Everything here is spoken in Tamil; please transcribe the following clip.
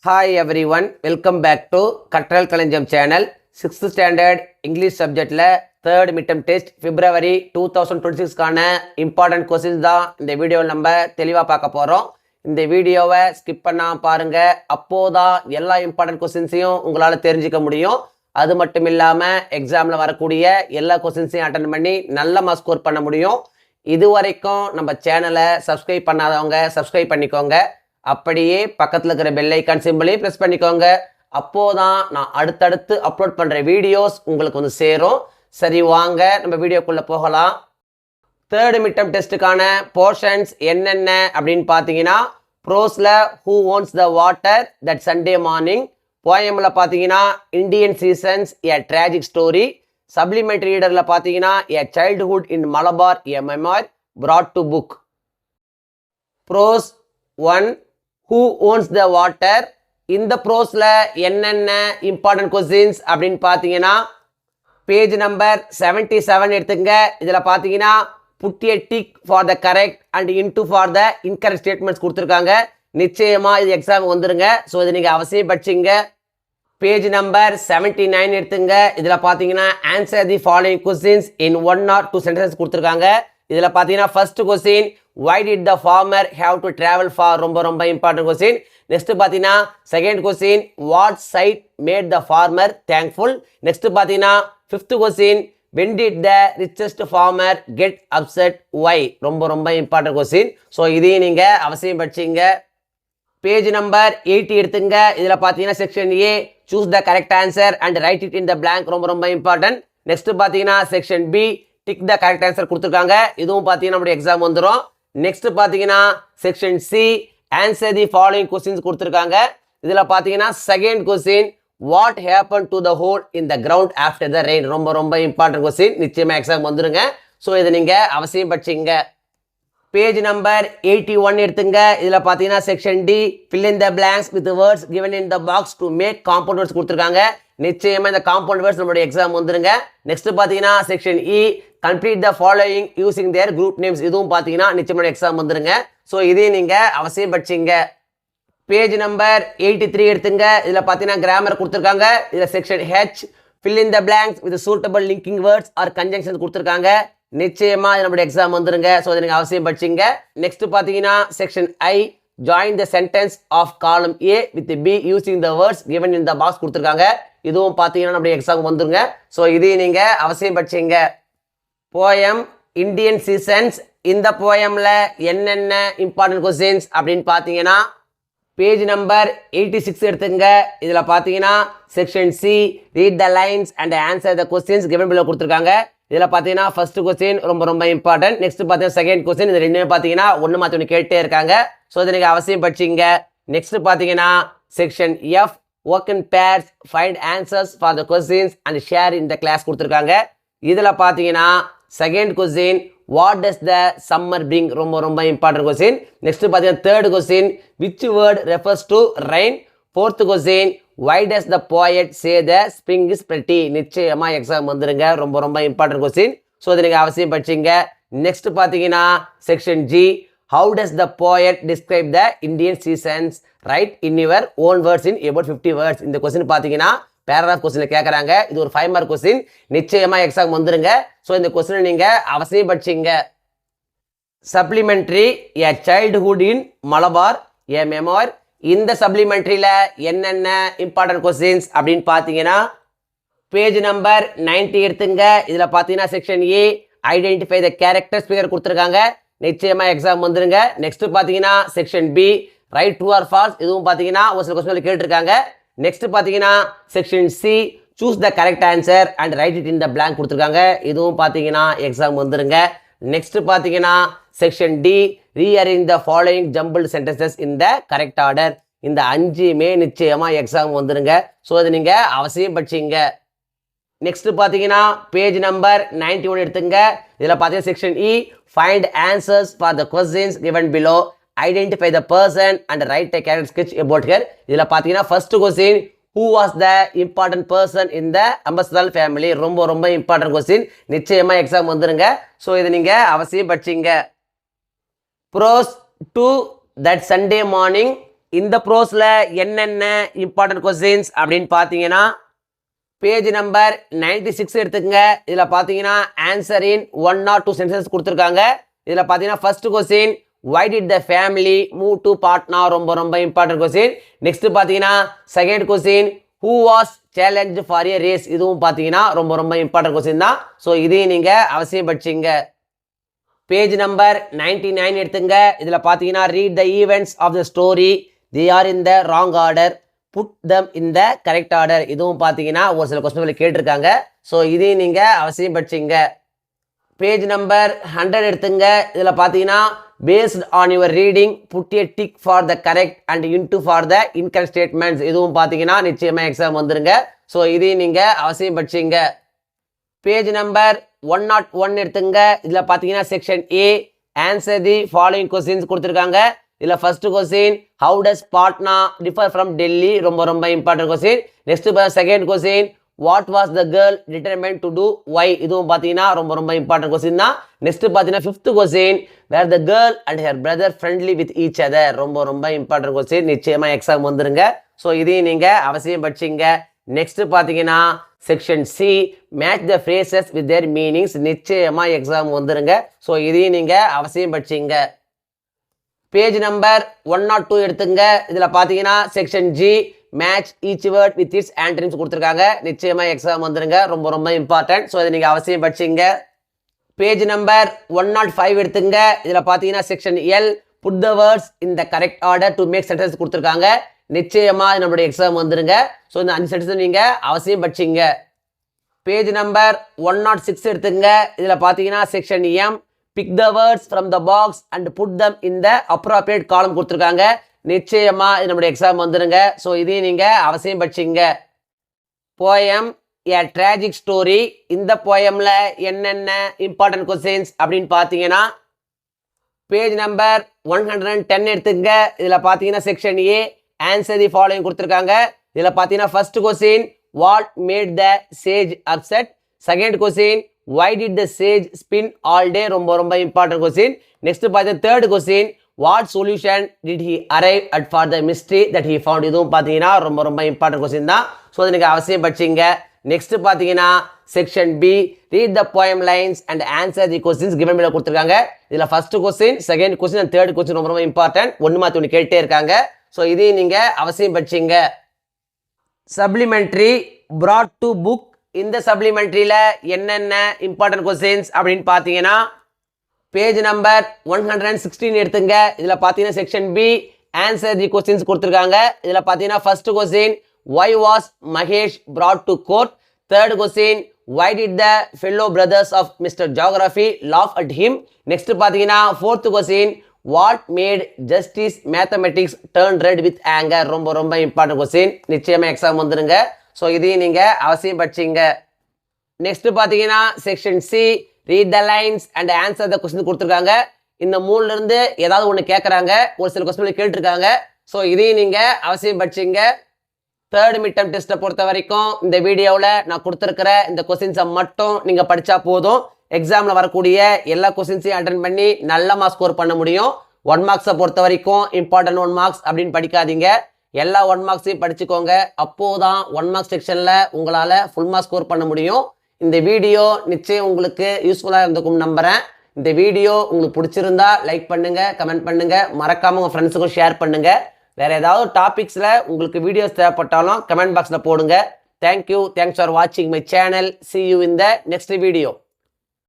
Hi everyone, welcome back to Katral Kalanjam channel. 6th standard English subjectல 3rd midterm test February 2026 கான important questions தான் இந்த வீடியோவில் நம்ம தெளிவாக பார்க்க போகிறோம். இந்த வீடியோவை ஸ்கிப் பண்ணாம பாருங்க, அப்போதான் எல்லா இம்பார்ட்டன்ட் கொஸ்டின்ஸையும் உங்களால் தெரிஞ்சுக்க முடியும். அது மட்டும் இல்லாமல் எக்ஸாமில் வரக்கூடிய எல்லா கொஸ்டின்ஸையும் அட்டன் பண்ணி நல்ல மார்க் ஸ்கோர் பண்ண முடியும். இது வரைக்கும் நம்ம சேனலை சப்ஸ்கிரைப் பண்ணாதவங்க சப்ஸ்கிரைப் பண்ணிக்கோங்க. அப்படியே பக்கத்தில் இருக்கிற பெல் ஐக்கான் சிம்பிளையும் ப்ரெஸ் பண்ணிக்கோங்க. அப்போதான் நான் அடுத்தடுத்து அப்லோட் பண்ணுற வீடியோஸ் உங்களுக்கு வந்து சேரும். சரி, வாங்க நம்ம வீடியோக்குள்ளே போகலாம். 3rd midterm டெஸ்ட்டுக்கான போர்ஷன்ஸ் என்னென்ன அப்படின்னு பார்த்தீங்கன்னா, ப்ரோஸில் who owns the water that Sunday morning, போயமில் பார்த்தீங்கன்னா Indian seasons a tragic story, supplementary ரீடரில் பார்த்தீங்கன்னா a childhood in Malabar a memoir brought to book. Prose 1 who owns the water. இந்த ப்ரோஸில் என்னென்ன இம்பார்ட்டன்ட் கொஸ்டின்ஸ் அப்படின்னு பார்த்தீங்கன்னா, பேஜ் நம்பர் 77 எடுத்துங்க. இதில் பார்த்தீங்கன்னா put a tick for the correct and into for the incorrect statements கொடுத்துருக்காங்க. நிச்சயமாக இது எக்ஸாம் வந்துருங்க. ஸோ இது நீங்கள் அவசியம் படிச்சிங்க. பேஜ் நம்பர் 79 எடுத்துங்க. இதில் பார்த்தீங்கன்னா answer the following questions in 1 or 2 sentences கொடுத்துருக்காங்க. இதில் பார்த்தீங்கன்னா first question, why did the farmer have to travel far? ரொம்ப இம்பார்ட்டன்ட் கொஸ்டின். நெக்ஸ்ட் பார்த்தீங்கன்னா second question, what sight made the farmer thankful? Next பார்த்தீங்கன்னா fifth question, when did the richest farmer get upset? why? ரொம்ப இம்பார்ட்டன்ட் கொஸ்டின். ஸோ இதையும் நீங்கள் அவசியம் படிச்சிங்க. பேஜ் நம்பர் 80 எடுத்துங்க. இதில் பார்த்தீங்கன்னா section A, choose the correct answer and write it in the blank, ரொம்ப இம்பார்ட்டன்ட். நெக்ஸ்ட் பார்த்தீங்கன்னா section B, tick the correct answer கொடுத்துருக்காங்க. இதுவும் பார்த்தீங்கன்னா நம்மளுடைய எக்ஸாம் வந்துடும். நெக்ஸ்ட் பார்த்தீங்கன்னா section C, answer the following questions கொடுத்துருக்காங்க. இதில் பார்த்தீங்கன்னா second question, what happen to the hole in the ground after the rain, ரொம்ப இம்பார்ட்டன்ட் கொஸ்டின். நிச்சயமாக எக்ஸாம் வந்துருங்க. ஸோ இதை நீங்கள் அவசியம் படிச்சிங்க. பேஜ் நம்பர் 81 எடுத்துங்க. இதில் பார்த்தீங்கன்னா section D, fill in the blanks with the words given in the box to make compound words கொடுத்துருக்காங்க. நிச்சயமாக இந்த காம்பவுண்ட் வேர்ட்ஸ் நம்மளுடைய எக்ஸாம் வந்துருங்க. நெக்ஸ்ட் பார்த்தீங்கன்னா section E, complete the following using their group names. இதுவும் பார்த்தீங்கன்னா நிச்சயமாக எக்ஸாம் வந்துருங்க. ஸோ இதையும் நீங்கள் அவசியம் படிச்சிங்க. பேஜ் நம்பர் 83 எடுத்துங்க. இதில் பார்த்தீங்கன்னா கிராமர் கொடுத்துருக்காங்க. இதில் section H, fill in the blanks with suitable linking words or conjunctions கொடுத்துருக்காங்க. நிச்சயமாக இது நம்மளுடைய எக்ஸாம் வந்துருங்க. ஸோ இதை நீங்கள் அவசியம் படிச்சிங்க. நெக்ஸ்ட் பார்த்தீங்கன்னா section I, join the sentence of column A with B using the words given in the box கொடுத்துருக்காங்க. இதுவும் பார்த்தீங்கன்னா நம்மளுடைய எக்ஸாம் வந்துருங்க. ஸோ இதையும் நீங்கள் அவசியம் படிச்சிங்க. போயம் இந்தியன் சீசன்ஸ், இந்த போயமில் என்னென்ன இம்பார்ட்டன்ட் கொஸ்டின்ஸ் அப்படின்னு பார்த்தீங்கன்னா, பேஜ் நம்பர் 86 எடுத்துங்க. இதில் பார்த்தீங்கன்னா section C, read the lines and answer the questions given below கொடுத்துருக்காங்க. இதில் பார்த்தீங்கன்னா ஃபர்ஸ்ட் கொஸ்டின் ரொம்ப இம்பார்ட்டன்ட். நெக்ஸ்ட் பார்த்தீங்கன்னா செகண்ட் கொஸ்டின். இது ரெண்டுமே பார்த்தீங்கன்னா ஒன்று மாற்றி ஒன்று கேட்டே இருக்காங்க. ஸோ இதை நீங்கள் அவசியம் படிச்சிங்க. நெக்ஸ்ட் பார்த்தீங்கன்னா section F, work in pairs, find answers for the questions and share in the class கொடுத்துருக்காங்க. இதில் பார்த்தீங்கன்னா second question, what does the summer bring, ரொம்ப இம்பார்ட்டன்ட் கொஸ்டின். நெக்ஸ்ட் பார்த்தீங்கன்னா third question, which word refers to rain. Fourth question, why does the poet say the spring is pretty? நிச்சயமாக எக்ஸாம் வந்துருங்க. ரொம்ப இம்பார்ட்டன்ட் கொஸ்டின். ஸோ இதை நீங்கள் அவசியம் படிச்சிங்க. நெக்ஸ்ட் பார்த்தீங்கன்னா section G, how does the poet describe the Indian seasons? Write in your own words in about 50 words. இந்த கொஸ்டின் பார்த்தீங்கன்னா பேராகிராஃப் கொஸ்டின் கேட்குறாங்க. இது ஒரு 5 மார்க் கொஸ்டின். நிச்சயமாக எக்ஸாம் வந்துருங்க. ஸோ இந்த கொஸ்டினை நீங்கள் அவசியம் படிச்சிங்க. Supplementary a childhood in Malabar a memoir, இந்த சப்ளிமெண்ட்ரியில் என்னென்ன இம்பார்ட்டன்ட் கொஸ்டின்ஸ் அப்படின்னு பார்த்தீங்கன்னா, பேஜ் நம்பர் 90 எடுத்துங்க. இதில் பார்த்தீங்கன்னா section A, identify the character speaker கொடுத்துருக்காங்க. நிச்சயமாக எக்ஸாம் வந்துருங்க. நெக்ஸ்ட் பார்த்தீங்கன்னா section B, write true or false. இதுவும் பார்த்தீங்கன்னா ஒரு சில கொஸ்டின் கேட்டிருக்காங்க. நெக்ஸ்ட் பார்த்தீங்கன்னா section C, choose the correct answer and write it in the blank கொடுத்துருக்காங்க. இதுவும் பார்த்தீங்கன்னா எக்ஸாம் வந்துருங்க. நெக்ஸ்ட் பார்த்தீங்கன்னா section D, rearrange the following jumble sentences in the correct order. இந்த 5மே நிச்சயமாக எக்ஸாம் வந்துருங்க. ஸோ அதை நீங்கள் அவசியம் படிச்சிங்க. நெக்ஸ்ட் பார்த்தீங்கன்னா பேஜ் நம்பர் 91 எடுத்துங்க. இதில் பார்த்தீங்கன்னா section E, find answers for the questions given below, identify the person and right a character sketch about her. இதில் பார்த்தீங்கன்னா first question, who was the important person in the Ambassador family? ரொம்ப இம்பார்ட்டன்ட் கொஸ்டின். நிச்சயமாக எக்ஸாம் வந்துருங்க. ஸோ இதை நீங்கள் அவசியம் படிச்சிங்க. ப்ரோஸ் 2 that Sunday morning, இந்த ப்ரோஸில் என்னென்ன இம்பார்ட்டன்ட் கொஸ்டின்ஸ் அப்படின்னு பார்த்தீங்கன்னா பேஜ் நம்பர் 96 எடுத்துக்கங்க. இதில் பார்த்தீங்கன்னா ஆன்சர் இன் 1 or 2 சென்டென்சஸ் கொடுத்துருக்காங்க. இதில் பார்த்தீங்கன்னா first question why did the family move to Patna, ரொம்ப ரொம்ப இம்பார்ட்டன்ட் கொஸ்டின். நெக்ஸ்ட் பார்த்தீங்கன்னா second question who was challenged for a race, இதுவும் பார்த்தீங்கன்னா ரொம்ப ரொம்ப இம்பார்ட்டன்ட் கொஸ்டின் தான். ஸோ இதையும் நீங்கள் அவசியம் படிச்சிங்க. பேஜ் நம்பர் 99 எடுத்துங்க. இதில் பார்த்தீங்கன்னா read the events of the story, they are in the wrong order, put them in the correct order, இதுவும் பார்த்தீங்கன்னா ஒரு சில கொஸ்டின்களை கேட்டிருக்காங்க. ஸோ இதையும் நீங்கள் அவசியம் படிச்சிங்க. பேஜ் நம்பர் 100 எடுத்துங்க. இதில் பார்த்தீங்கன்னா based on your reading put a tick for the correct and into for the incorrect statements, இதுவும் பார்த்தீங்கன்னா நிச்சயமாக எக்ஸாம் வந்துருங்க. ஸோ இதையும் நீங்கள் அவசியம் படிச்சிங்க. பேஜ் நம்பர் 101 எடுத்துங்க. இதில் பார்த்தீங்கன்னா section A answer the following questions கொடுத்துருக்காங்க. இதில் first question how does Patna differ from Delhi, ரொம்ப ரொம்ப important question. Next second question what was the girl determined to do why, இதுவும் பார்த்தீங்கன்னா ரொம்ப ரொம்ப இம்பார்ட்டன்ட் கொஸ்டின் தான். நெக்ஸ்ட் பார்த்தீங்கன்னா fifth question were the girl and her brother friendly with each other, ரொம்ப ரொம்ப இம்பார்ட்டன்ட் கொஸ்டின், நிச்சயமாக எக்ஸாம் வந்துருங்க. ஸோ இதையும் நீங்கள் அவசியம் படிச்சிங்க. நெக்ஸ்ட் பார்த்தீங்கன்னா section C match the phrases with their meanings, நிச்சயமாக எக்ஸாம் வந்துருங்க. ஸோ இதையும் நீங்கள் அவசியம் படிச்சிங்க. பேஜ் நம்பர் 102 எடுத்துங்க. இதில் பார்த்தீங்கன்னா section G match each word with it's antonyms கொடுத்துருக்காங்க, நிச்சயமாக எக்ஸாம் வந்துருங்க, ரொம்ப ரொம்ப இம்பார்ட்டன்ட். ஸோ இதை நீங்கள் அவசியம் படிச்சிங்க. பேஜ் நம்பர் 105 எடுத்துங்க. இதில் பார்த்தீங்கன்னா section L put the words in the correct order to make sentence கொடுத்துருக்காங்க, நிச்சயமாக நம்மளுடைய எக்ஸாம் வந்துருங்க. ஸோ இந்த 5 சென்டென்ஸ் நீங்கள் அவசியம் படிச்சிங்க. பேஜ் நம்பர் 106 எடுத்துங்க. இதில் பார்த்தீங்கன்னா section M pick the words from the box and put them in the appropriate column கொடுத்துருக்காங்க, நிச்சயமாக இது நம்மளுடைய எக்ஸாம் வந்துருங்க. ஸோ இதையும் நீங்கள் அவசியம் படிச்சிங்க. போயம் ஏ ட்ராஜிக் ஸ்டோரி, இந்த போயமில் என்னென்ன இம்பார்ட்டன்ட் கொஸ்டின்ஸ் அப்படின்னு பார்த்தீங்கன்னா பேஜ் நம்பர் 110 எடுத்துங்க. இதில் பார்த்தீங்கன்னா section A answer the following கொடுத்துருக்காங்க. இதில் பார்த்தீங்கன்னா first question what made the Sage upset, second question why did the sage spin all day, ரொம்ப ரொம்ப இம்பார்ட்டன்ட் கொஸ்டின். நெக்ஸ்ட் பார்த்தீங்கன்னா third question what solution did he arrive at for the mystery that he found, இதுவும் பார்த்தீங்கன்னா ரொம்ப ரொம்ப இம்பார்ட்டன்ட் கொஸ்டின் தான். ஸோ அதை நீங்கள் அவசியம் படிச்சிங்க. நெக்ஸ்ட் பார்த்தீங்கன்னா section B read the poem lines and answer the questions given below கொடுத்துருக்காங்க. இதில் first question second question and third question ரொம்ப ரொம்ப இம்பார்ட்டன்ட், ஒன்று மாற்றி ஒன்று கேட்டே இருக்காங்க. ஸோ இதையும் நீங்கள் அவசியம் படிச்சிங்க. சப்ளிமெண்ட்ரி brought to புக், இந்த சப்ளிமெண்ட்ரியில் என்னென்ன இம்பார்ட்டன்ட் கொஸ்டின்ஸ் அப்படின்னு பார்த்தீங்கன்னா பேஜ் நம்பர் 116 எடுத்துங்க. இதில் பார்த்தீங்கன்னா section B answer the questions கொடுத்துருக்காங்க. இதில் பார்த்தீங்கன்னா first question why was Mahesh brought to court, third question why did the fellow brothers of Mr. Geography laugh at him, next பார்த்தீங்கன்னா fourth question what made justice mathematics turn red with anger, ரொம்ப ரொம்ப இம்பார்ட்டன்ட் கொஸ்டின், நிச்சயமாக எக்ஸாம் வந்துருங்க. ஸோ இதையும் நீங்கள் அவசியம் படிச்சிங்க. நெக்ஸ்ட் பார்த்தீங்கன்னா section C read the lines and answer the question கொடுத்துருக்காங்க. இந்த மூணுலேருந்து ஏதாவது ஒன்று கேட்குறாங்க, ஒரு சில கொஸ்டின் கேட்டிருக்காங்க. ஸோ இதையும் நீங்கள் அவசியம் படிச்சிங்க. தேர்ட் மிட் டர்ம் டெஸ்ட்டை பொறுத்த வரைக்கும் இந்த வீடியோவில் நான் கொடுத்துருக்கிற இந்த கொஸ்டின்ஸை மட்டும் நீங்கள் படித்தா போதும், எக்ஸாமில் வரக்கூடிய எல்லா கொஸ்டின்ஸையும் அட்டன் பண்ணி நல்ல மார்க்ஸ் ஸ்கோர் பண்ண முடியும். 1 மார்க்ஸை பொறுத்த வரைக்கும் இம்பார்ட்டன்ட் 1 மார்க்ஸ் அப்படின்னு படிக்காதீங்க, எல்லா 1 மார்க்ஸையும் படிச்சுக்கோங்க. அப்போதான் 1 மார்க்ஸ் செக்ஷனில் உங்களால் ஃபுல் மார்க்ஸ் ஸ்கோர் பண்ண முடியும். இந்த வீடியோ நிச்சயம் உங்களுக்கு யூஸ்ஃபுல்லாக இருந்துக்கும் நம்புகிறேன். இந்த வீடியோ உங்களுக்கு பிடிச்சிருந்தா லைக் பண்ணுங்கள், கமெண்ட் பண்ணுங்கள், மறக்காமல் உங்கள் ஃப்ரெண்ட்ஸுக்கும் ஷேர் பண்ணுங்கள். வேறு ஏதாவது டாபிக்ஸில் உங்களுக்கு வீடியோஸ் தேவைப்பட்டாலும் கமெண்ட் பாக்ஸில் போடுங்க. தேங்க்யூ, தேங்க்ஸ் ஃபார் வாட்சிங் my channel. see you in the next video.